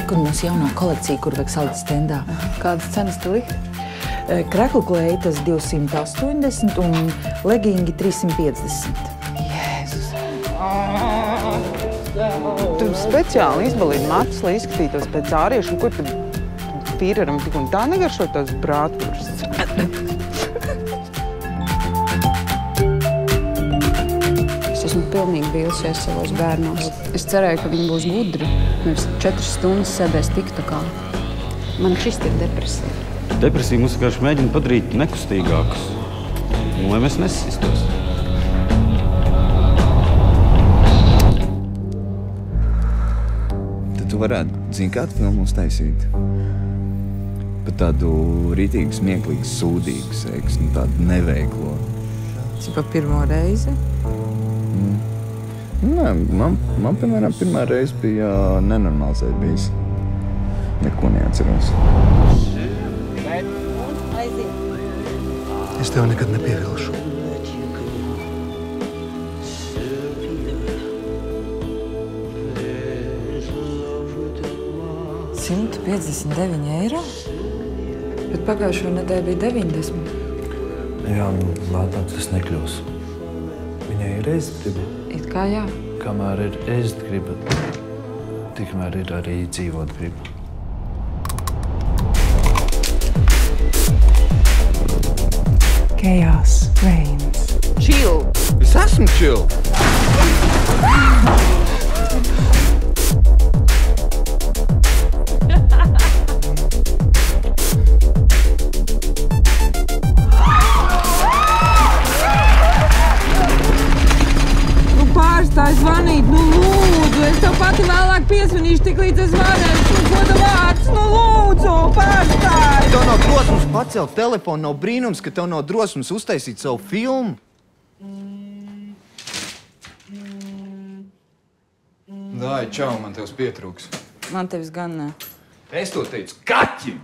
Reku mūsu jaunā kolekcija, kur vajag salikt stendā. Kādas cenas tu likt? Kreklu kleitas 280 un legingi 350. Jēzus! Tu speciāli izbalīji matus, lai izskatītos pēc āriešu, un ko tad Fīreram tik un tā negaršo tās brātvurstas? Es esmu pilnīgi vīlusies savos bērnos. Es cerēju, ka viņi būs gudri, nevis 4 stundas sēdēs tiktokā. Man šis ir depresija. Depresija mums vienkārši mēģina padarīt nekustīgākus, un lai mēs nesistos. Tad tu varētu, zini, kādu filmu uztaisīt? Pat tādu rītīgi smieklīgu, sūdīgu seksu, tādu neveiklo. Cipa pirmo reizi? Nē, man, piemēram, pirmā reize bija nenormāls bijis. Neko neatceros. Es tev nekad nepievilšu. €159? Bet pagājušo nedēļu bija 90. Jā, lētāk tas nekļūs. Viņai ir ēst griba. It kā jā. Kamēr ir ēst griba, tikmēr ir arī dzīvot griba. Chaos reigns. Chill! Es esmu chill! Nu pārstāj zvanīt, nu lūdzu! Es tev pati vēlāk piesvinīšu, tik līdz es varēšu. Nu, ko tev vārds? Nu lūdzu, pārstāj! Tev nav drosmes pacelt telefonu, nav brīnums, ka tev nav drosmes uztaisīt savu filmu. Dāj, čau, man tevs pietrūks. Man tevis gan ne. Es to teicu kaķim!